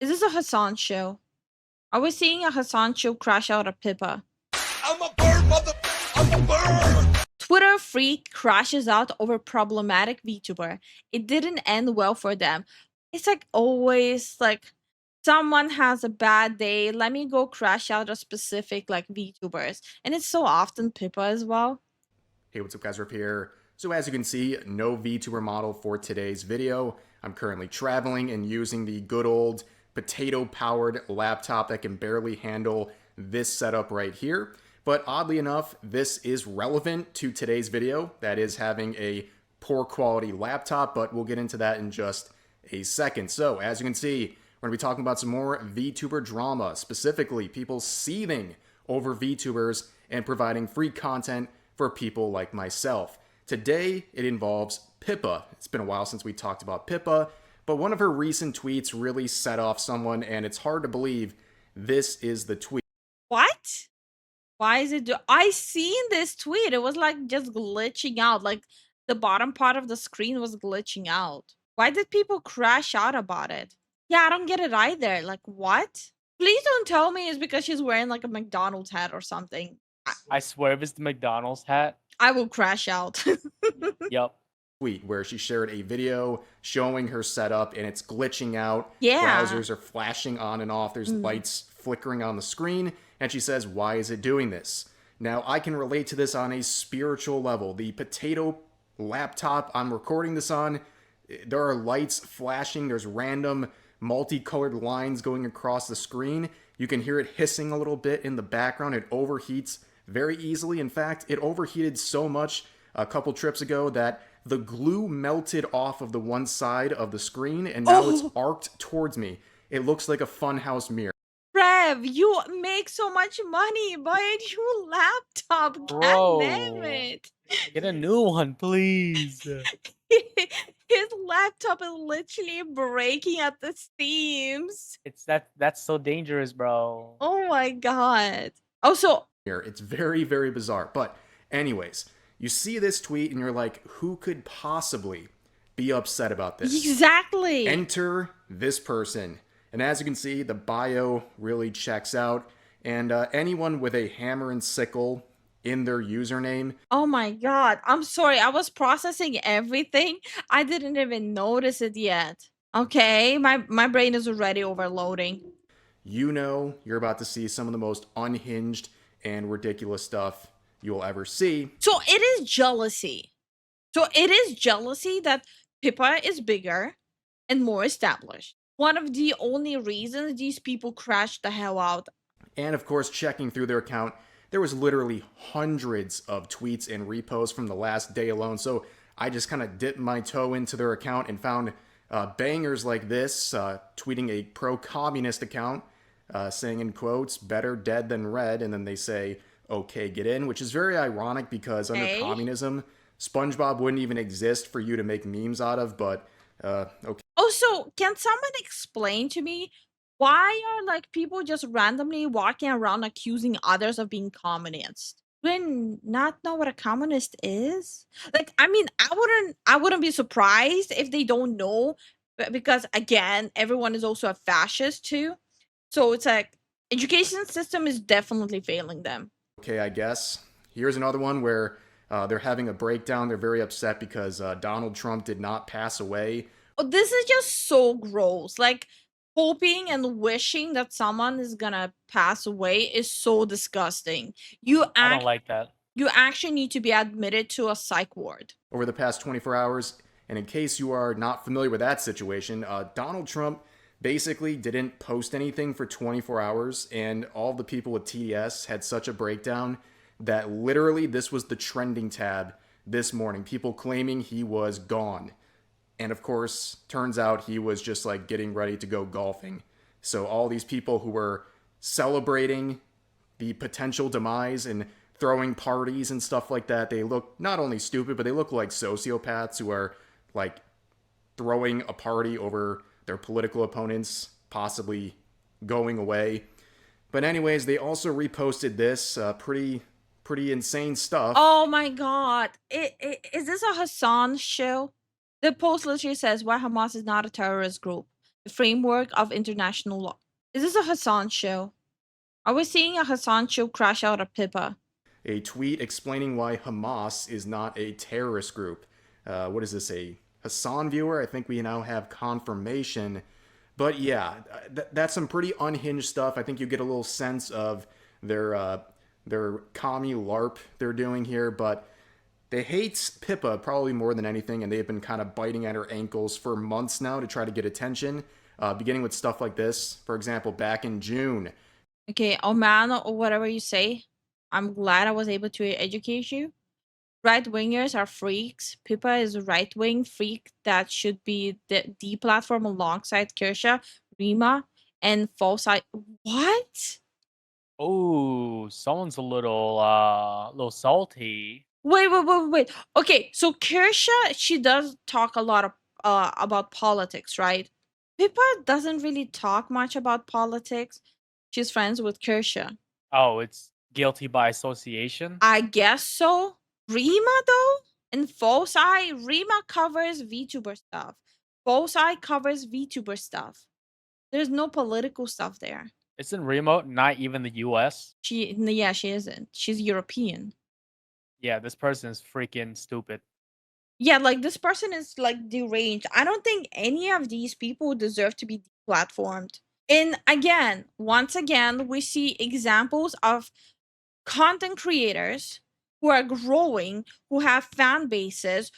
Is this a Hassan show? Are we seeing a Hassan show crash out of Pippa? I'm a bird, mother. I'm a bird. Twitter freak crashes out over problematic VTuber. It didn't end well for them. It's like always like someone has a bad day. Let me go crash out a specific like VTubers. And it's so often Pippa as well. Hey, what's up guys, Rip here. So as you can see, no VTuber model for today's video. I'm currently traveling and using the good old potato-powered laptop that can barely handle this setup right here. But oddly enough, this is relevant to today's video. That is having a poor quality laptop, but we'll get into that in just a second. So as you can see, we're going to be talking about some more VTuber drama, specifically people seething over VTubers and providing free content for people like myself. Today, it involves Pippa. It's been a while since we talked about Pippa, but one of her recent tweets really set off someone, and it's hard to believe this is the tweet. What? Why is it I seen this tweet. It was like just glitching out. Like the bottom part of the screen was glitching out. Why did people crash out about it? Yeah, I don't get it either. Like what? Please don't tell me it's because she's wearing like a McDonald's hat or something. I swear if it's the McDonald's hat, I will crash out. yep. Tweet where she shared a video showing her setup and it's glitching out. Yeah. Browsers are flashing on and off. There's lights flickering on the screen. And she says, why is it doing this? Now, I can relate to this on a spiritual level. The potato laptop I'm recording this on, there are lights flashing. There's random multicolored lines going across the screen. You can hear it hissing a little bit in the background. It overheats very easily. In fact, it overheated so much a couple trips ago that the glue melted off of the one side of the screen and now it's arced towards me. It looks like a funhouse mirror. Rev, you make so much money. Buy a new laptop. Bro. God damn it. Get a new one, please. His laptop is literally breaking at the seams. That's so dangerous, bro. Oh my god. Also, It's very, very bizarre. But anyways, you see this tweet and you're like, who could possibly be upset about this? exactly. Enter this person. And as you can see, the bio really checks out. And anyone with a hammer and sickle in their username. Oh my god. I'm sorry. I was processing everything. I didn't even notice it yet. Okay, my brain is already overloading. You know you're about to see some of the most unhinged and ridiculous stuff you will ever see. So it is jealousy. So it is jealousy that Pippa is bigger and more established. One of the only reasons these people crashed the hell out. And of course, checking through their account, there was literally hundreds of tweets and reposts from the last day alone. So I just kind of dipped my toe into their account and found bangers like this, tweeting a pro-communist account, saying in quotes, better dead than red. And then they say, okay, get in, which is very ironic because under communism, SpongeBob wouldn't even exist for you to make memes out of, but okay. Also, can someone explain to me why are like people just randomly walking around accusing others of being communist? Do they not know what a communist is? Like, I mean, I wouldn't be surprised if they don't know, because again, everyone is also a fascist too. So it's like education system is definitely failing them. Okay, I guess. Here's another one where they're having a breakdown. They're very upset because Donald Trump did not pass away. Oh, this is just so gross. Like, hoping and wishing that someone is gonna pass away is so disgusting. I don't like that. You actually need to be admitted to a psych ward. Over the past 24 hours, and in case you are not familiar with that situation, Donald Trump basically didn't post anything for 24 hours, and all the people with TDS had such a breakdown that literally this was the trending tab this morning. People claiming he was gone. And of course, turns out he was just like getting ready to go golfing. So all these people who were celebrating the potential demise and throwing parties and stuff like that, they look not only stupid, but they look like sociopaths who are like throwing a party over their political opponents possibly going away. But anyways, they also reposted this pretty insane stuff. Oh my god. Is this a Hassan show? The post literally says why Hamas is not a terrorist group. framework of international law. Is this a Hassan show? Are we seeing a Hassan show crash out of Pippa? A tweet explaining why Hamas is not a terrorist group. What is this, a Hassan viewer? I think we now have confirmation. But yeah, that's some pretty unhinged stuff. I think you get a little sense of their commie LARP they're doing here, but they hate Pippa probably more than anything, and they've been kind of biting at her ankles for months now to try to get attention, beginning with stuff like this. For example, back in June. Okay, oh man, or whatever you say. I'm glad I was able to educate you. Right wingers are freaks. Pippa is a right wing freak that should be the platform alongside Kirsha, Rima, and Falside. What? Oh, someone's a little salty. Wait. Okay, so Kirsha, she does talk a lot of about politics, right? Pippa doesn't really talk much about politics. She's friends with Kirsha. Oh, it's guilty by association. I guess so. Rima though? And False Eye, Rima covers VTuber stuff. False Eye covers VTuber stuff. There's no political stuff there. Isn't remote not even the US? She isn't. She's European. Yeah, this person is freaking stupid. Yeah, like this person is like deranged. I don't think any of these people deserve to be deplatformed. And again, once again, we see examples of content creators who are growing, who have fan bases,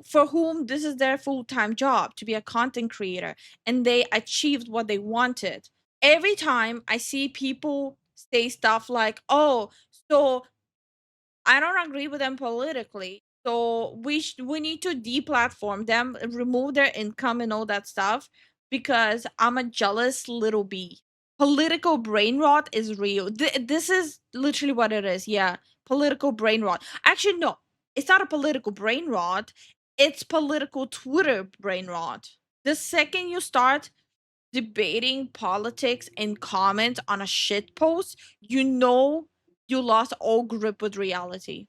for whom this is their full-time job to be a content creator, and they achieved what they wanted. Every time I see people say stuff like, oh, so I don't agree with them politically, so we need to deplatform them, remove their income and all that stuff because I'm a jealous little bee. Political brain rot is real. This is literally what it is. Yeah, political brain rot. Actually, no, it's not a political brain rot. It's political Twitter brain rot. The second you start debating politics and comment on a shit post, you know you lost all grip with reality.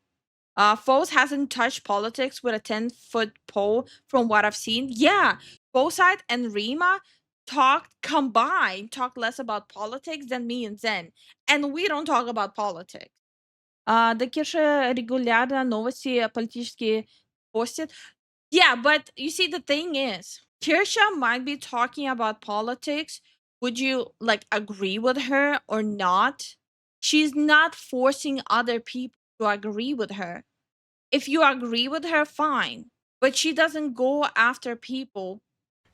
Foles hasn't touched politics with a 10-foot pole from what I've seen. Yeah, Boside and Rima talk less about politics than me and Zen. And we don't talk about politics. Да Кирша регулярно новости политические постит. Yeah, but you see, the thing is, Kirsha might be talking about politics. Would you like agree with her or not? She's not forcing other people to agree with her. If you agree with her, fine. But she doesn't go after people.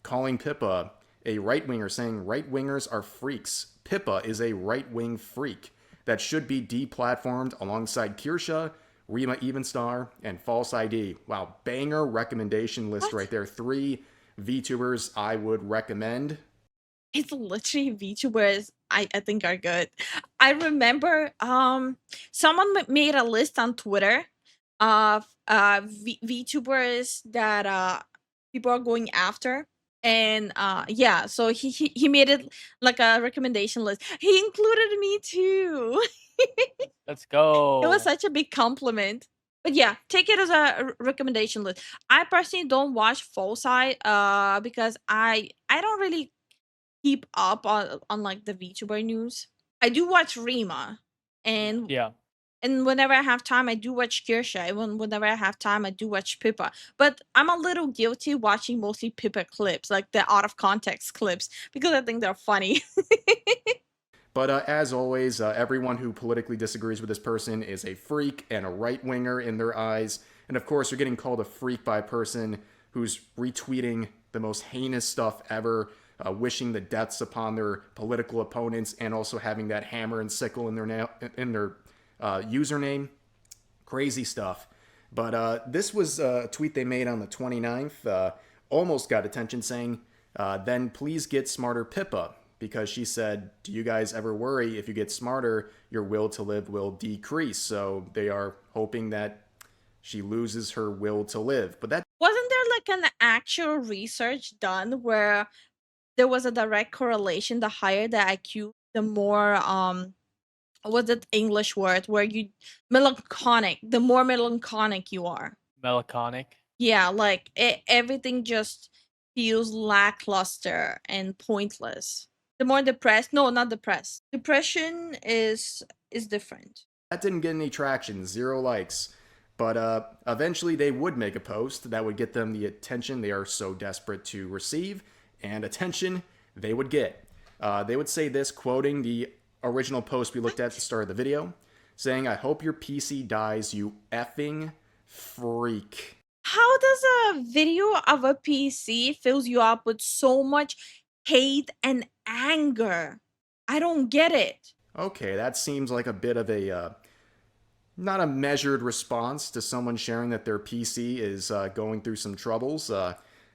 Calling Pippa a right winger, saying right wingers are freaks. Pippa is a right wing freak that should be deplatformed alongside Kirsha, Rima Evenstar, and False ID. Wow, banger recommendation list right there. 3 VTubers I would recommend. It's literally VTubers I think are good. I remember someone made a list on Twitter of VTubers that people are going after. And yeah, so he made it like a recommendation list. He included me too. Let's go. It was such a big compliment. But yeah, take it as a recommendation list. I personally don't watch False Eye because I don't really keep up on like the VTuber news. I do watch Rima, and Yeah. and whenever I have time, I do watch Kirsha. And whenever I have time, I do watch Pippa. But I'm a little guilty watching mostly Pippa clips, like the out of context clips, because I think they're funny. But as always, everyone who politically disagrees with this person is a freak and a right winger in their eyes. And of course, you're getting called a freak by a person who's retweeting the most heinous stuff ever, wishing the deaths upon their political opponents, and also having that hammer and sickle in their username. Crazy stuff. But this was a tweet they made on the 29th. Almost got attention, saying, then please get smarter, Pippa. Because she said, do you guys ever worry if you get smarter, your will to live will decrease? So they are hoping that she loses her will to live. But that wasn't there like an actual research done where there was a direct correlation? The higher the IQ, the more what's that English word where you melancholic, the more melancholic you are. Melancholic. Yeah, like everything just feels lackluster and pointless. The more depressed, no, not depressed. Depression is different. That didn't get any traction, 0 likes. But eventually they would make a post that would get them the attention they are so desperate to receive, and attention they would get. They would say this, quoting the original post we looked at the start of the video, saying, "I hope your PC dies, you effing freak." How does a video of a PC fills you up with so much hate and anger? I don't get it. Okay, that seems like a bit of a not a measured response to someone sharing that their PC is going through some troubles.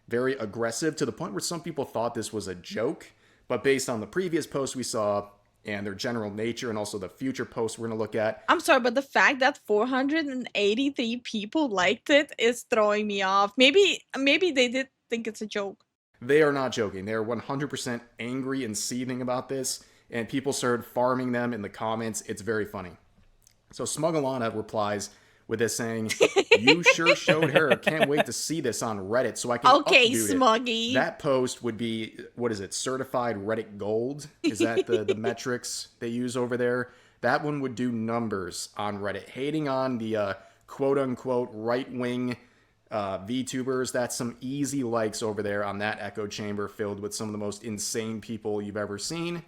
Very aggressive to the point where some people thought this was a joke. But based on the previous posts we saw and their general nature and also the future posts we're going to look at, I'm sorry, but the fact that 483 people liked it is throwing me off. Maybe they did think it's a joke. they are not joking. They are 100% angry and seething about this. And people started farming them in the comments. It's very funny. So Smugalana replies with this saying, "You sure showed her. Can't wait to see this on Reddit so I can Okay, upvote it." Smuggy. That post would be, what is it, certified Reddit gold? Is that the metrics they use over there? That one would do numbers on Reddit. Hating on the quote-unquote right-wing VTubers, that's some easy likes over there on that echo chamber filled with some of the most insane people you've ever seen.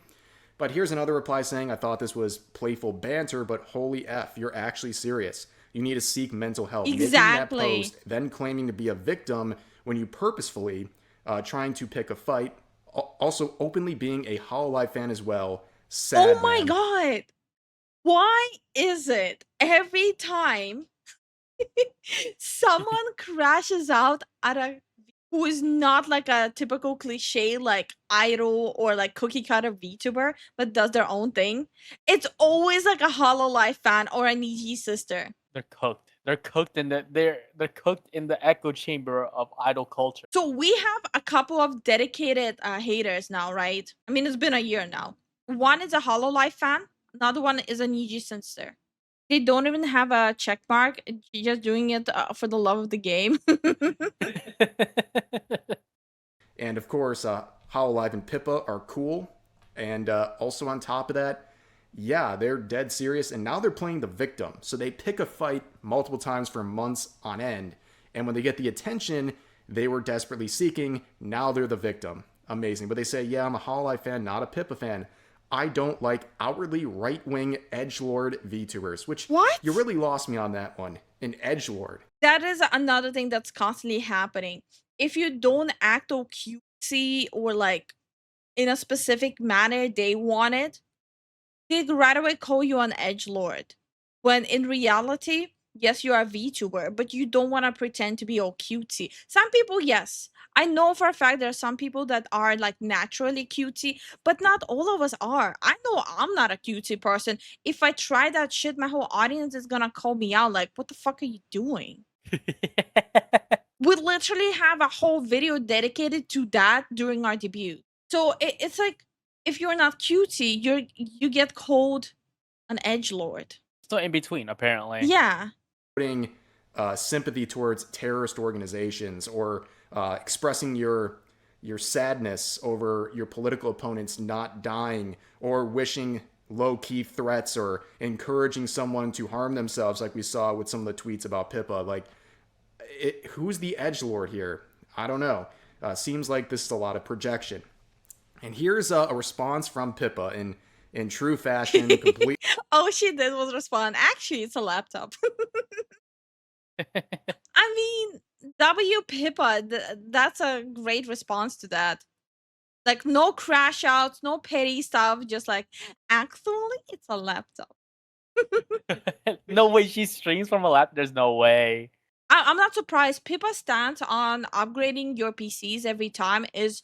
But here's another reply saying, "I thought this was playful banter, but holy F, you're actually serious. You need to seek mental help." Exactly. Making that post, then claiming to be a victim when you purposefully trying to pick a fight. Also openly being a Hololive fan as well. Sad, Oh my man. god. Why is it every time someone crashes out at a who is not like a typical cliche like idol or like cookie cutter VTuber, but does their own thing, it's always like a Hololive fan or a Niji sister. They're cooked. They're cooked in they're cooked in the echo chamber of idol culture. So we have a couple of dedicated haters now, right? I mean, it's been a year now. One is a Hololive fan, another one is a Niji sister. They don't even have a check mark, just doing it for the love of the game. And of course, Hololive and Pippa are cool. And also on top of that, yeah, they're dead serious. And now they're playing the victim. So they pick a fight multiple times for months on end. And when they get the attention they were desperately seeking, now they're the victim. Amazing. But they say, yeah, I'm a Hololive fan, not a Pippa fan. I don't like outwardly right-wing edgelord VTubers, which What? you really lost me on that one. An edgelord. That is another thing that's constantly happening. If you don't act all cutesy or like in a specific manner they want it, they'd right away call you an edgelord. When in reality, yes, you are a VTuber, but you don't want to pretend to be all cutesy. Some people, yes. I know for a fact there are some people that are like naturally cutesy, but not all of us are. I know I'm not a cutesy person. If I try that shit, my whole audience is gonna call me out like, what the fuck are you doing? We literally have a whole video dedicated to that during our debut. So it's like, if you're not cutesy, you get called an edgelord. So in between, apparently. Yeah. Putting sympathy towards terrorist organizations or expressing your sadness over your political opponents not dying or wishing low-key threats or encouraging someone to harm themselves like we saw with some of the tweets about Pippa. Like, who's the edgelord here? I don't know. Seems like this is a lot of projection. And here's a response from Pippa in true fashion, complete. Oh, she did was respond. Actually, it's a laptop. I mean, W Pippa, that's a great response to that. Like, no crash outs, no petty stuff, just like, actually, it's a laptop. No way she streams from a laptop. There's no way. I'm not surprised. Pippa's stance on upgrading your PCs every time is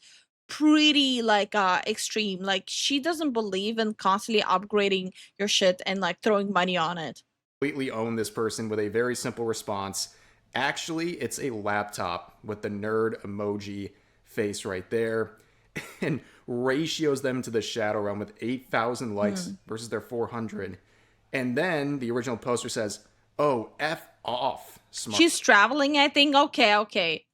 pretty like extreme. Like, she doesn't believe in constantly upgrading your shit and like throwing money on it. Completely own this person with a very simple response. Actually, it's a laptop with the nerd emoji face right there, and ratios them to the shadow realm with 8,000 likes versus their 400. And then the original poster says, "Oh, F off, smart." She's traveling, I think. Okay.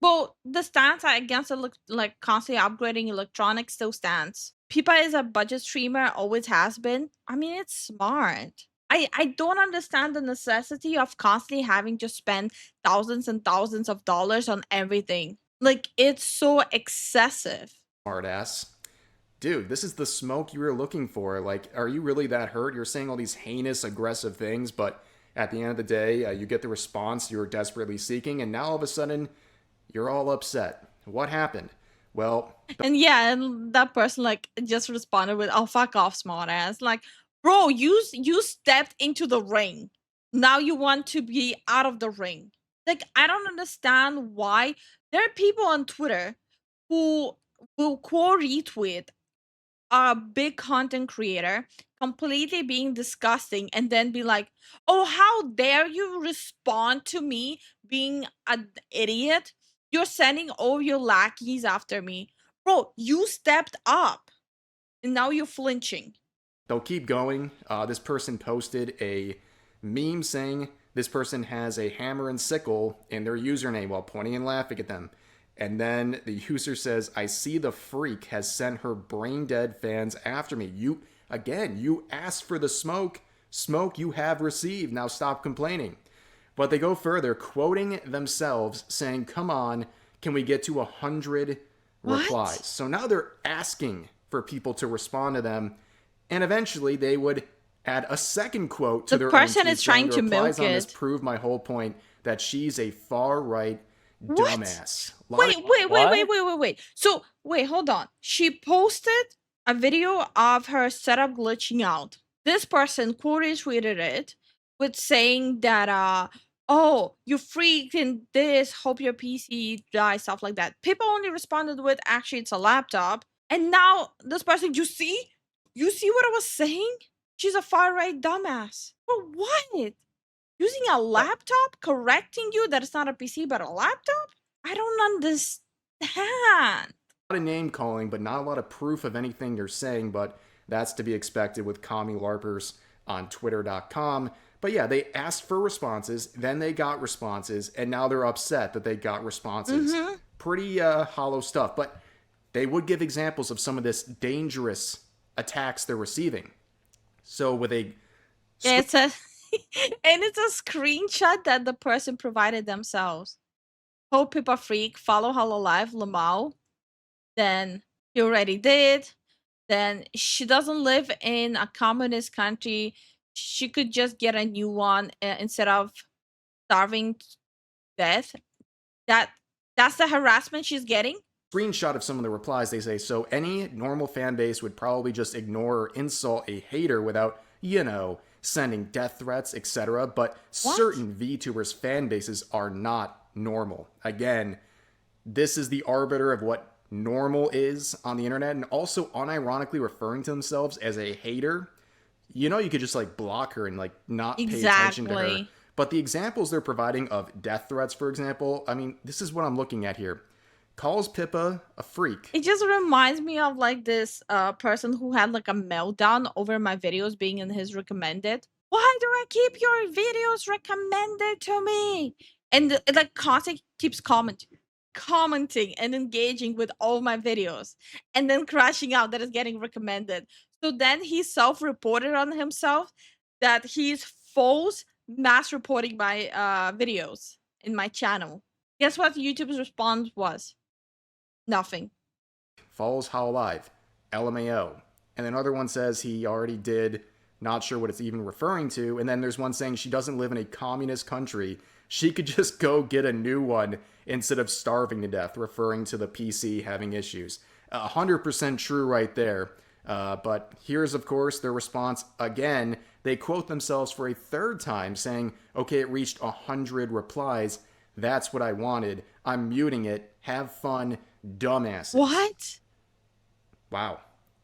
Well, the stance against like constantly upgrading electronics still stands. Pippa is a budget streamer, always has been. I mean, it's smart. I don't understand the necessity of constantly having to spend thousands and thousands of dollars on everything. Like, it's so excessive. Smartass. Dude, this is the smoke you were looking for. Like, are you really that hurt? You're saying all these heinous, aggressive things, but at the end of the day, you get the response you were desperately seeking, and now all of a sudden, you're all upset. What happened? Well, And yeah, and that person like just responded with, "Oh, fuck off, smart ass." Like, bro, you stepped into the ring. Now you want to be out of the ring. Like, I don't understand why there are people on Twitter who will quote retweet a big content creator completely being disgusting and then be like, "Oh, how dare you respond to me being an idiot? You're sending all your lackeys after me." Bro, you stepped up and now you're flinching. they'll keep going. This person posted a meme saying this person has a hammer and sickle in their username while pointing and laughing at them. And then the user says, I see the freak has sent her brain dead fans after me. You asked for the smoke. Smoke you have received. Now stop complaining. But they go further, quoting themselves, saying, come on, can we get to 100 What? replies? So now they're asking for people to respond to them. And eventually they would add a second quote to The their person own is tweet trying saying, to the replies milk on this it. prove my whole point that she's a far-right What? dumbass. Wait. So, wait, hold on. She posted a video of her setup glitching out. This person quote retweeted it with saying that, oh, you freaking this, hope your PC dies, stuff like that. People only responded with, actually, it's a laptop. And now this person, you see? You see what I was saying? She's a far right dumbass. For what? Using a laptop correcting you that it's not a PC but a laptop? I don't understand. A lot of name calling, but not a lot of proof of anything you're saying, but that's to be expected with commie larpers on twitter.com. But yeah, they asked for responses, then they got responses, and now they're upset that they got responses. Pretty hollow stuff, but they would give examples of some of this dangerous attacks they're receiving. So with a It's a and it's a screenshot that the person provided themselves. Hope Pippa Freak, follow Hololive, Lamau. Then he already did. Then she doesn't live in a communist country. She could just get a new one instead of starving to death. That's the harassment she's getting. screenshot of some of the replies, they say, so any normal fan base would probably just ignore or insult a hater without, sending death threats, etc. But certain VTubers fan bases are not normal. Again, this is the arbiter of what normal is on the internet, and also unironically referring to themselves as a hater. You could just like block her and like not pay attention to her. Exactly. But the examples they're providing of death threats, for example, I mean, this is what I'm looking at here. Calls Pippa a freak. It just reminds me of like this person who had like a meltdown over my videos being in his recommended. Why do I keep your videos recommended to me? And it like constantly keeps commenting and engaging with all my videos and then crashing out that it's getting recommended. So then he self-reported on himself that he's false mass reporting my videos in my channel. Guess what YouTube's response was? Nothing. Follows Hololive. LMAO. And then another one says he already did, not sure what it's even referring to. And then there's one saying she doesn't live in a communist country. She could just go get a new one instead of starving to death, referring to the PC having issues. 100% true right there. But here's, of course, their response again. They quote themselves for a third time saying, okay, it reached 100 replies. That's what I wanted. I'm muting it. Have fun, dumbasses. What? Wow.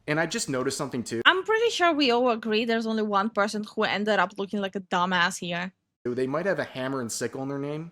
And I just noticed something too. I'm pretty sure we all agree there's only one person who ended up looking like a dumbass here. They might have a hammer and sickle in their name,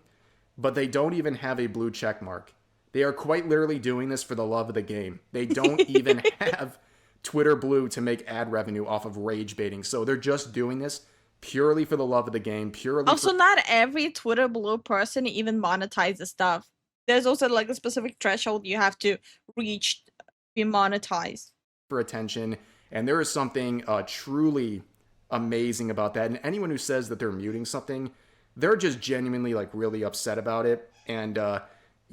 but they don't even have a blue check mark. They are quite literally doing this for the love of the game. They don't even have Twitter Blue to make ad revenue off of rage baiting. So they're just doing this purely for the love of the game, purely Also, not every Twitter Blue person even monetizes stuff. there's also like a specific threshold you have to reach to be monetized. For attention. And there is something truly amazing about that. And anyone who says that they're muting something, they're just genuinely like really upset about it. And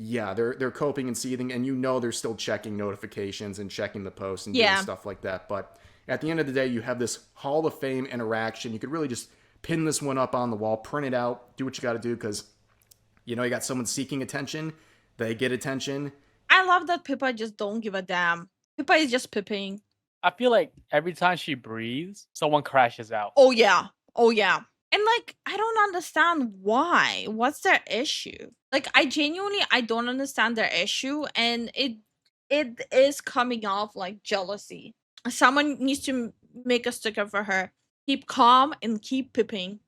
yeah, they're coping and seething, and you know they're still checking notifications and checking the posts and doing stuff like that. But at the end of the day, you have this Hall of Fame interaction. You could really just pin this one up on the wall, print it out, do what you got to do, because you know you got someone seeking attention. They get attention. I love that Pippa just don't give a damn. Pippa is just pipping. I feel like every time she breathes, someone crashes out. Oh yeah. Oh yeah. And like I don't understand why. What's their issue? Like I don't understand their issue, and it is coming off like jealousy. Someone needs to make a sticker for her. Keep calm and keep pipping.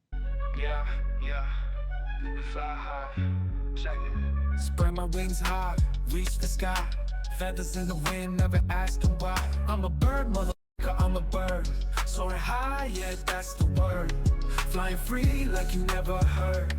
Yeah, yeah. Fly high. Check it. Spread my wings high, reach the sky. Feathers in the wind, never asking why. I'm a bird, motherfucker, I'm a bird. Soaring high, yeah, that's the word. Flying free like you never heard.